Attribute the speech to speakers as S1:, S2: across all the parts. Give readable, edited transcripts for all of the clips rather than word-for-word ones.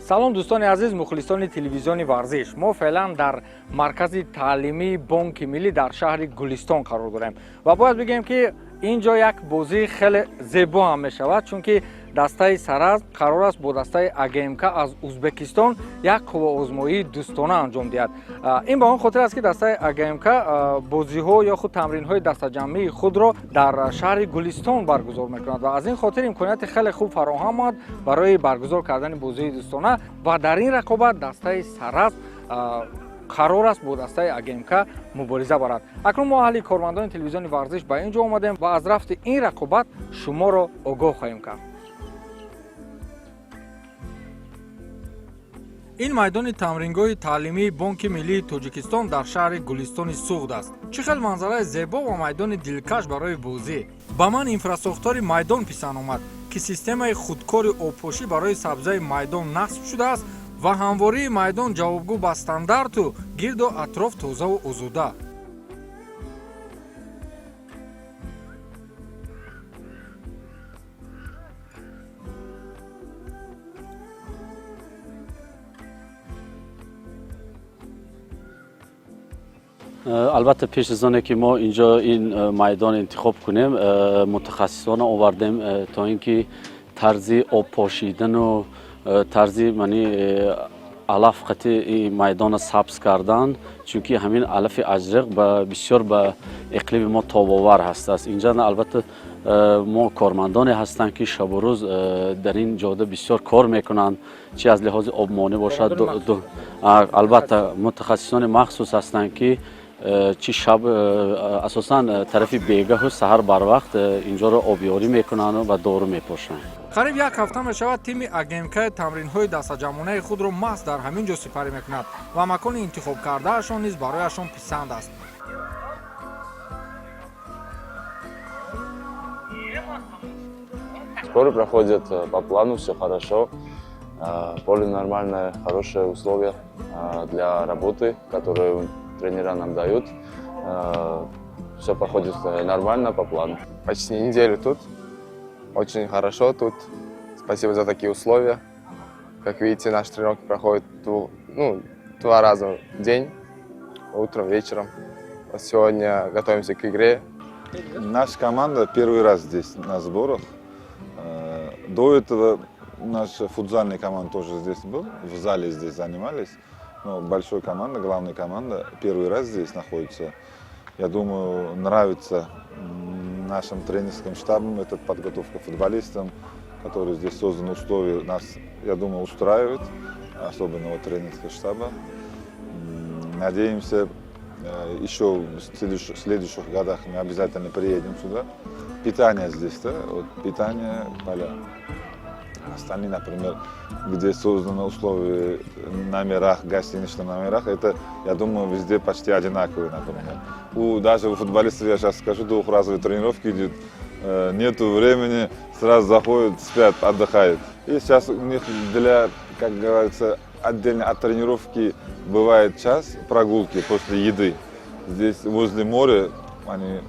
S1: салом дӯстони азиз, мухлисони телевизиони варзиш. Мо феълан дар маркази таълимии Бонки Миллӣ дар шаҳри Гулистон қарор дорем ва бояд бигӯем ки ин ҷо як бозии хеле зебо ҳам мешавад, чунки дастаи Сараз қарор аст бо дастаи АГМК аз Узбекистон як қувваозмоии дӯстона анҷом диҳад. Ин ба он хотир аст ки дастаи АГМК бозиҳо ё худ тамринҳои дастаҷамъии худро дар шаҳри Гулистон баргузор мекунад ва аз ин хотир имконияти хеле хуб фароҳам омад барои баргузор кардани бозии дӯстона ва дар ин рақобат дастаи Сараз қарор аст бо дастаи АГМК мубориза барад. Акнун мо аҳли кормандони телевизиони варзиш ба ин ҷо омадем ва аз рафти ин рақобат шуморо огоҳ хоҳем кард. ин майдони тамрингоҳи таълимии Бонки Миллии Тоҷикистон дар шаҳри Гулистони Суғд аст. Чӣ хел манзараи зебо ва майдони дилкаш барои бозӣ. Ба ман инфраструктураи майдон писанд омад, ки системаи худкори обпошӣ барои сабзаи майдон насб шудааст ва ҳамвории майдон ҷавобгӯ ба стандарту гирду атроф тозаву озода.
S2: البته پیش از آنکه ما اینجا این میدان انتخاب کنیم متخصصان آوردیم تا اینکه طرز آب پاشیدن و طرز علف خط میدان سبز کردن، چونکه همین علف اجرق بسیار به اقلیم ما تاب‌آور هست است. اینجا البته ما کارمندانی هستند که شب و روز در این جاده بسیار کار میکنند، چه از لحاظ آبمانی باشد البته متخصصان مخصوص هستند که چی شب اساساً طرف بیگاه و سحر بر وقت اینجا رو آبیاری میکنن و دارو میپاشن.
S1: قریب یک هفته میشود تیم АГМК тамринҳои дастаҷамъонаи худро маҳз дар ҳамин ҷо сипарӣ мекунад ва макони интихоб кардаашон низ барояшон писанд аст.
S3: Сборы проходят по плану, все хорошо. Поле нормальное, хорошие условия для работы, которые тренера нам дают. Все проходит нормально по плану.
S4: Почти неделю тут. Очень хорошо тут. Спасибо за такие условия. Как видите, наши тренировки проходят два раза в день. Утром, вечером. Сегодня готовимся к игре.
S5: Наша команда первый раз здесь на сборах. До этого наша футзальная команда тоже здесь была. В зале здесь занимались. Но большая команда, главная команда, первый раз здесь находится. Я думаю, нравится нашим тренерским штабам эта подготовка футболистам, которые здесь созданы условия, нас, я думаю, устраивает, особенно от тренерского штаба. Надеемся, еще в следующих годах мы обязательно приедем сюда. Питание здесь, да, вот питание поля. Остальные, например, где созданы условия в номерах, гостиничных номерах, это, я думаю, везде почти одинаковые, например. Даже у футболистов, я сейчас скажу, двухразовые тренировки идут, нету времени, сразу заходят, спят, отдыхают. И сейчас у них для, как говорится, отдельно от тренировки бывает час прогулки после еды. Здесь возле моря они,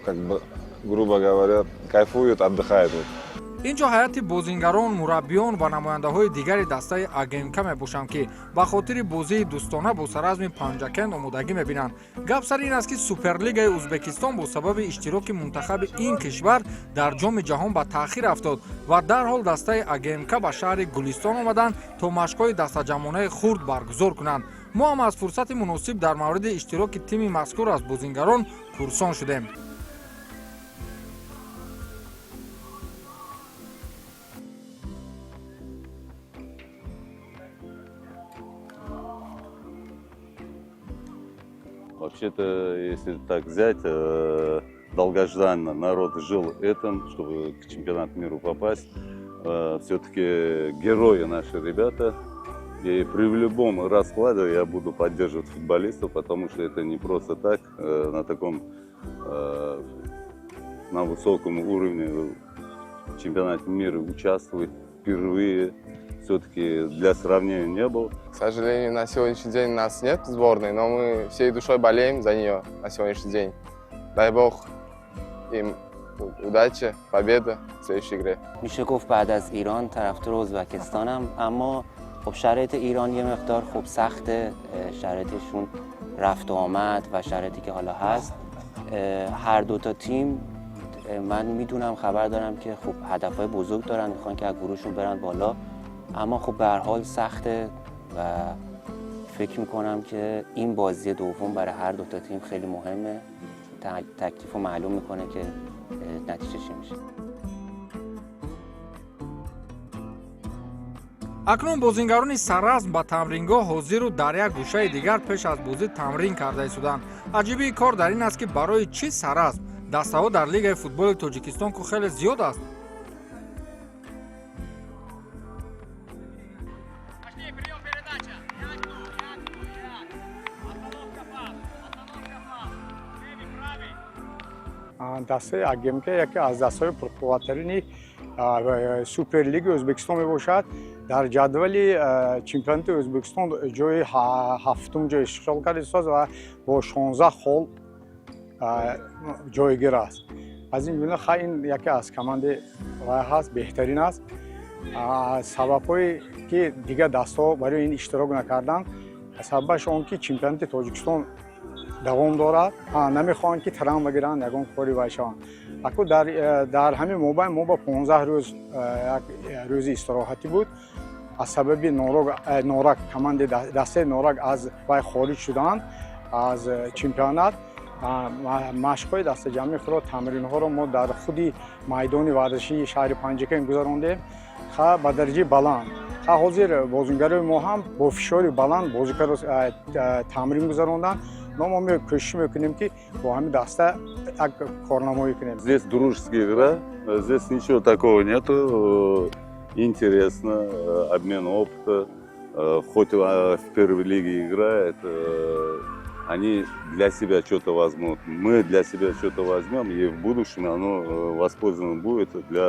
S5: как бы, грубо говоря, кайфуют, отдыхают.
S1: ин ҷо ҳайати бозингарон, мураббиён ва намояндаҳои дигари дастаи АГМК мебошанд, ки ба хотири бозии дӯстона бо саразми Панҷакент омодагӣ мебинанд. гап сар ин аст ки Суперлигаи Узбекистон бо сабаби иштироки мунтахаби ин кишвар дар ҷоми ҷаҳон ба таъхир афтод ва дарҳол дастаи АГМК ба шаҳри Гулистон омаданд то машқҳои дастаҷамъонаи хурд баргузор кунанд. мо ҳам аз фурсати муносиб дар мавриди иштироки тими мазкур аз бозингарон хурсон шудем.
S6: Вообще-то, если так взять, долгожданно народ жил этим, чтобы к чемпионату мира попасть. Все-таки герои наши ребята. И при любом раскладе я буду поддерживать футболистов, потому что это не просто так, на таком, на высоком уровне в чемпионате мира участвовать впервые. Все-таки для сравнения не было.
S4: К сожалению, на сегодняшний день у нас нет сборной, но мы всей душой болеем за нее на сегодняшний день. Дай бог им удачи, победа в следующей игре.
S7: میشه گفت بعد از ایران طرفدار ازبکستانم، اما خب شرایط ایران یه مقدار خب سخته، شرایطشون رفت و آمد و شرایطی که حالا هست. هر دو تا تیم من میدونم، خبر دارم که خب هدفهای بزرگ دارن، میخوان که از گروهشون برن بالا، اما خب به هر حال سخته و فکر میکنم که این بازی دوم برای هر دو تا تیم خیلی مهمه. تکلیف رو معلوم میکنه که نتیجه چی میشه.
S1: акнун бозингарони саразм ба тамрингоҳ ҳозиру дар як гӯшаи дигар пеш аз бозӣ тамрин карда истоданд. аҷибии кор дар ин аст ки барои чӣ саразм дастаҳо дар лигаи футболи тоҷикистон ку хеле зиёд аст.
S8: дастаи агмк яке аз дастаҳои пурқувваттарини суперлиги O'zbekiston мебошад. дар ҷадвали чемпионати O'zbekiston ҷои ҳафтум ҷой ишғол карда истод ва бо 16 хол ҷойгир аст. аз ин гуна ин яке аз командаи ҳаст беҳтарин аст. сабабҳое ки дигар дастаҳо барои ин иштирок накарданд, сабабаш он ки чемпионати Тоҷикистон давом дорад, намехоҳанд ки травма гиранд, ягон кори вай шаванд. акну дар ҳамин мобайн мо ба 15 рӯз як рӯзи истироҳатӣ буд. аз сабаби норак командаи дастаи норак аз вай хориҷ шуданд аз чемпионат. машқҳои дастаҷамъи худро, тамринҳоро мо дар худи майдони варзишии шаҳри Панҷакен гузарондем. ба дараҷаи баланд. ҳозир бозингарои мо ҳам бо фишори баланд бозикаро тамрин гузаронданд. Но мы кӯшиш мекунем ки бо ҳамин даста як корнамоӣ кунем.
S6: Здесь дружеская игра, здесь ничего такого нету. Интересно, обмен опыта. Хоть в первой лиге играет, они для себя что-то возьмут. Мы для себя что-то возьмем, и в будущем оно воспользовано будет для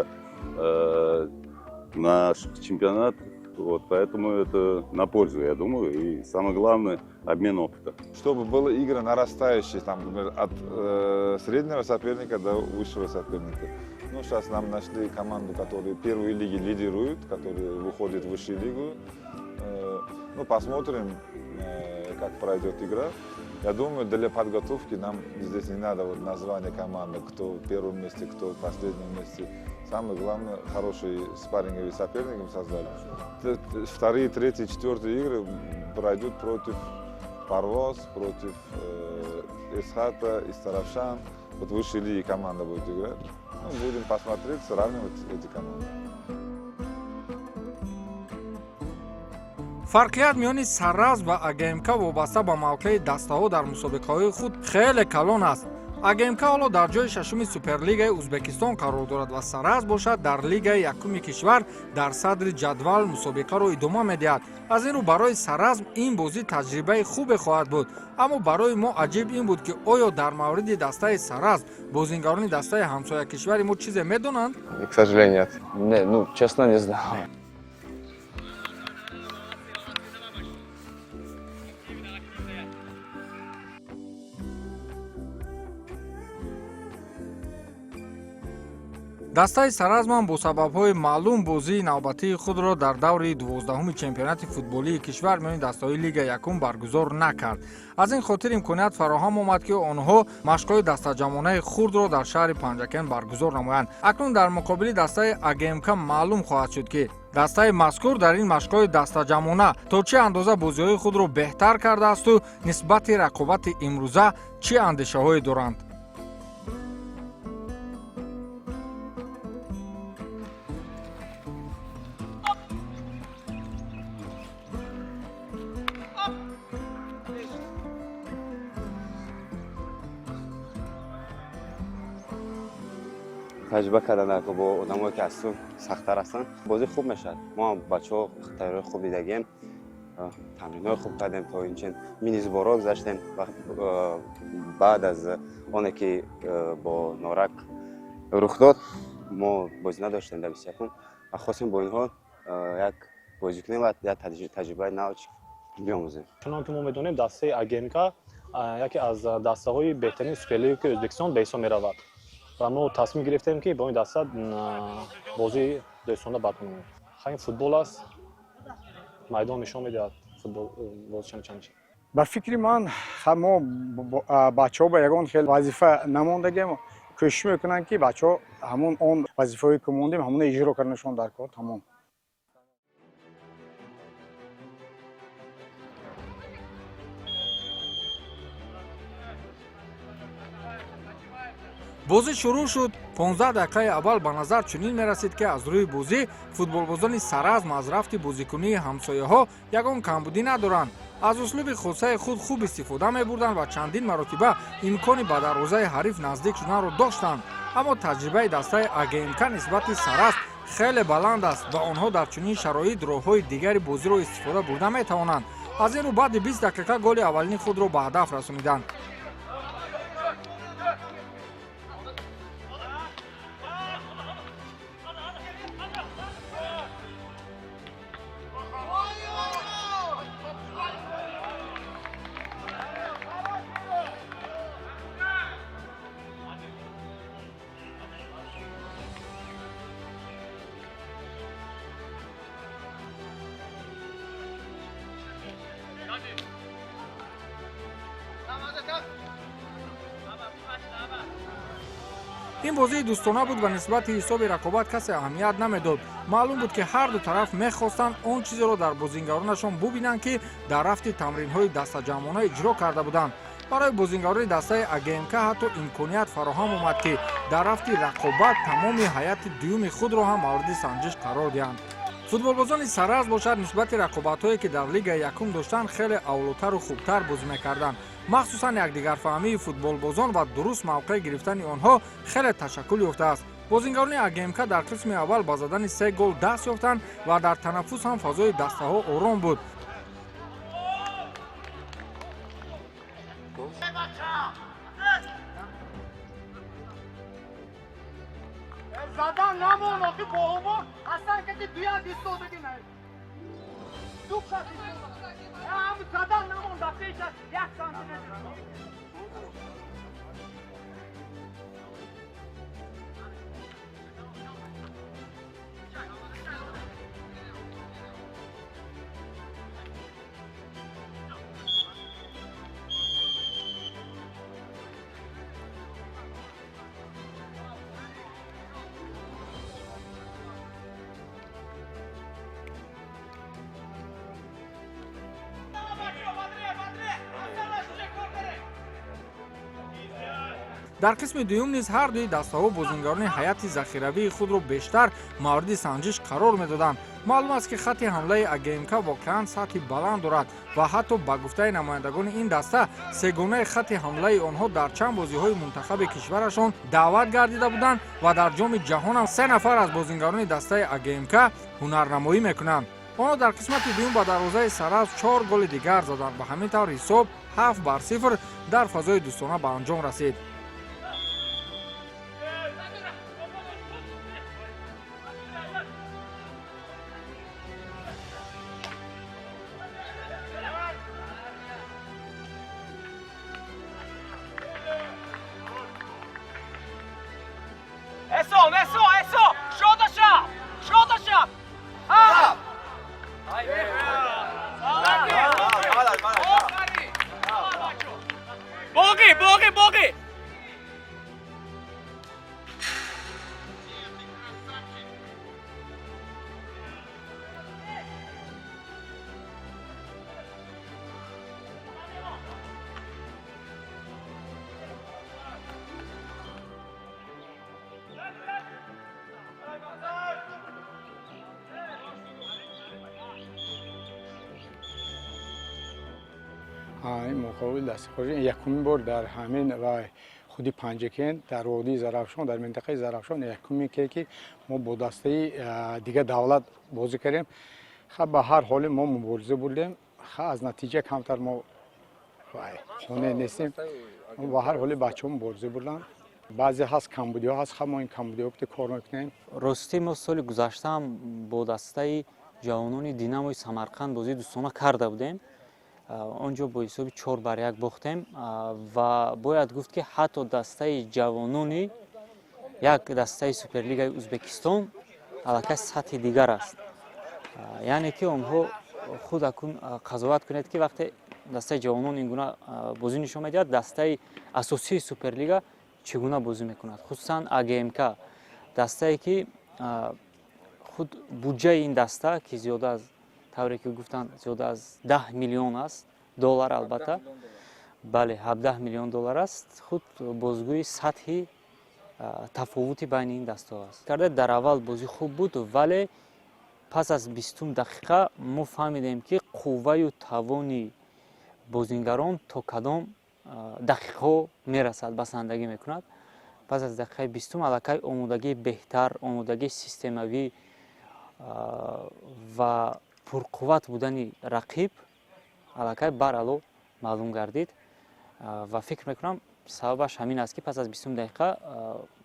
S6: наших чемпионатов. Вот, поэтому это на пользу, я думаю, и самое главное – обмен опыта.
S5: Чтобы была игра нарастающая, там, например, от среднего соперника до высшего соперника. Ну, сейчас нам нашли команду, которая в первой лиге лидирует, которая выходит в высшую лигу. Ну, посмотрим, как пройдет игра. Я думаю, для подготовки нам здесь не надо вот название команды, кто в первом месте, кто в последнем месте. Самое главное, хорошие спарринговые соперники создали. Вторые, третьи, четвертые игры пройдут против Парвоз, против Эсхата, Истаравшан. Вот в высшей лиге команда будет играть. Ну, будем посмотреть, сравнивать эти команды.
S1: фарқият миёни сараз ва агмк вобаста ба мавқеи дастаҳо дар мусобиқаҳои худ хеле калон аст. агмк ҳоло дар ҷои шашуми суперлигаи Ӯзбекистон қарор дорад ва сараз бошад дар лигаи якуми кишвар дар садри ҷадвал мусобиқаро идома медиҳад. аз ин рӯ барои саразм ин бозӣ таҷрибаи хубе хоҳад буд. аммо барои мо аҷиб ин буд ки оё дар мавриди дастаи сараз бозингарони дастаи ҳамсоякишвари мо чизе медонанд?
S4: К сожалению, нет.
S3: Не, ну, честно, не знаю.
S1: дастаи саразман бо сабабҳои маълум бозии навбатии худро дар даври 12-уми чемпионати футболии кишвар миёни дастаҳои лига якум баргузор накард. аз ин хотир имконият фароҳам омад ки онҳо машқҳои дастаҷамонаи хурдро дар шаҳри Панҷакен баргузор намоянд. акнун дар муқобили дастаи агмк маълум хоҳад шуд ки дастаи мазкур дар ин машқҳои дастаҷамона то чӣ андоза бозиҳои худро беҳтар кардаасту нисбати рақобати имрӯза чӣ андешаҳое доранд.
S9: تجربه کردن که با آدمایی که از تو سخت‌تر هستن بازی خوب میشه. ما بچه‌ها تجربه خوب دیدیم، تمرینات خوب کردیم تا اینچین مینیز بارا گذاشتیم. بعد از آنه که با نارک رخ داد ما بازی نداشتیم در 21 و خواستیم با اینها یک بازی کنیم و یک تجربه نو بیاموزیم.
S10: چون که ما میدونیم دسته агмк یکی از دسته‌های بهترین سوپرلیگ که ازبکستان به حساب می‌رود. و ما تصمیم گرفتیم که با این دسته بازی دوستانه بکنیم. خیلی فوتبال است. майдон нишон медиҳад футбол бозишам чанд мешавад.
S8: ба фикри ман мо бачаҳо ба ягон хел вазифа намондагем кӯшиш мекунанд ки бачаҳо ҳамон он вазифаҳое ки мондем ҳамона иҷро карданашон дар кор тамом.
S1: бозӣ шурӯъ шуд. 15 дақиқаи аввал ба назар чунин мерасид ки аз рӯи бозӣ футболбозони саразм аз рафти бозикунии ҳамсояҳо ягон камбудӣ надоранд. аз услуби хусаи худ хуб истифода мебурданд ва чандин маротиба имкони ба дарвозаи ҳариф наздик шуданро доштанд. аммо таҷрибаи дастаи агмк нисбати саразм хеле баланд аст ва онҳо дар чунин шароит роҳҳои дигари бозиро истифода бурда метавонанд. аз ин рӯ баъди 20 дақиқа голи аввалини худро ба ҳадаф расониданд. ин бозии дӯстона буд ва нисбати ҳисоби рақобат касе аҳамият намедод. маълум буд ки ҳар ду тараф мехостанд он чизеро дар бозингаронашон бубинанд ки дар рафти тамринҳои дастаҷамъона иҷро карда буданд. барои бозингарони дастаи агмк ҳатто имконият фароҳам омад ки дар рафти рақобат тамоми ҳайати дуюми худро ҳам мавриди санҷиш қарор диҳанд. футболбозони сараз бошад нисбати рақобатҳое ки дар лигаи якум доштанд хеле авлотару хубтар бозӣ мекарданд. махсусан якдигарфаҳмии футболбозон ва дуруст мавқеъ гирифтани онҳо хеле ташаккул ёфтааст. бозингарони агмк дар қисми аввал ба задани 3 гол даст ёфтанд ва дар танаффус ҳам фазои дастаҳо ором буд. дар қисми дуюм низ ҳар дуи дастаҳо бозингарони ҳайати захиравии худро бештар мавриди санҷиш қарор медоданд. маълум аст ки хатти ҳамлаи агмк воқеан сатҳи баланд дорад ва ҳатто ба гуфтаи намояндагони ин даста сегонаи хатти ҳамлаи онҳо дар чанд бозиҳои мунтахаби кишварашон даъват гардида буданд ва дар ҷоми ҷаҳонам 3 нафар аз бозингарони дастаи агмк ҳунарнамоӣ мекунанд. онҳо дар қисмати дуюм ба дарвозаи сараз 4 голи дигар заданд. ба ҳамин тавр ҳисоб 7-0 дар фазои дӯстона ба анҷом расид.
S11: باقی
S8: این مقابل دستخوشی یکمین بار در همین و خودی پنجکین در وادی زرافشان در منطقه زرافشان یکمین که ما با دسته دیگه دولت بازی کردیم. خب به هر حال ما مبارزه بودیم. خب از نتیجه کمتر ما خونه نیستیم. به هر حال بچه‌ها مبارزه بودن. بعضی هست کمبودی‌ها هست. خب ما این کمبودی‌ها که کار میکنیم.
S12: راستی ما سال گذشته هم با دسته جوانان دیناموی سمرقند بازی دوستانه کرده بودیم. آنجا با حساب 4-1 باختیم و باید گفت که حتی دسته جوانانی یک دسته سوپرلیگ ازبکستان علاقه سطح دیگر است. یعنی که آنها худ акун қазоват кунед ки вақте дастаи ҷавонон ин гуна бозӣ нишон медиҳад, дастаи асосии Суперлига чӣ гуна бозӣ мекунад. Хусусан АГМК дастае ки худ буҷаи ин даста ки зиёда аз тавре ки гуфтанд зиёда аз 10 миллион аст доллар, албатта бале 17 миллион доллар аст, худ бозгӯи сатҳи тафовути байни ин дастаҳо аст. Карда дар аввал бозӣ хуб буд, вале пас аз 20 дақиқа мо фаҳмидем ки қувваю тавони бозингарон то кадом дақиқаҳо мерасад, басандагӣ мекунад. Пас аз дақиқаи 20 аллакай омодагии беҳтар, омодагии системавӣ ва пурқувват будани рақиб аллакай барало маълум гардид ва фикр мекунам сабабаш ҳамин аст ки пас аз 20 дақиқа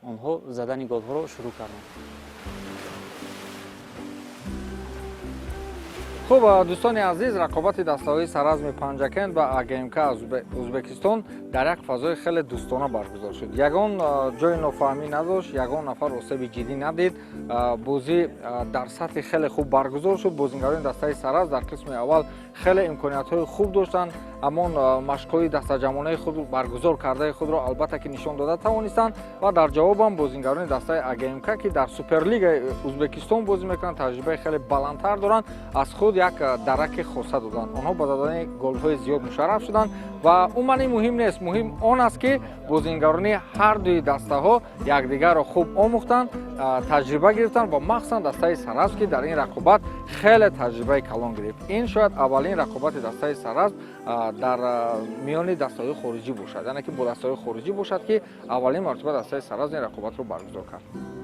S12: онҳо задани голҳоро шурӯъ карданд.
S1: хуб дӯстони азиз, рақобати дастаҳои саразми панҷакент ва АГМК Узбекистон дар як фазои хеле дӯстона баргузор шуд. Ягон ҷои нофаҳмӣ надошт, ягон нафар осеби ҷиддӣ надид. Бозӣ дар сатҳи хеле хуб баргузор шуд. Бозингарони дастаи сараз дар қисми аввал хеле имкониятҳои хуб доштанд. ҳамон машқҳои дастаҷамонаи худ баргузор кардаи худро албатта ки нишон дода тавонистанд ва дар ҷавобам бозингарони дастаи АГМК ки дар Суперлигаи Узбекистон бозӣ мекунанд, таҷрибаи хеле баландтар доранд, аз худ як дараки хоса доданд. Онҳо ба додани голҳои зиёд мушарраф шуданд ва умуман муҳим нест. Муҳим он аст ки бозингарони ҳар дуи дастаҳо якдигарро хуб омӯхтанд, таҷриба гирифтанд ва махсусан дастаи сараз ки дар ин рақобат хеле таҷрибаи калон гирифт. Ин шояд аввалин рақобати дастаи сараз дар миёни дастаҳои хориҷӣ бошад, яъне ки бо дастаҳои хориҷӣ бошад ки аввалин мартиба дастаи сараз ин рақобатро баргузор кард.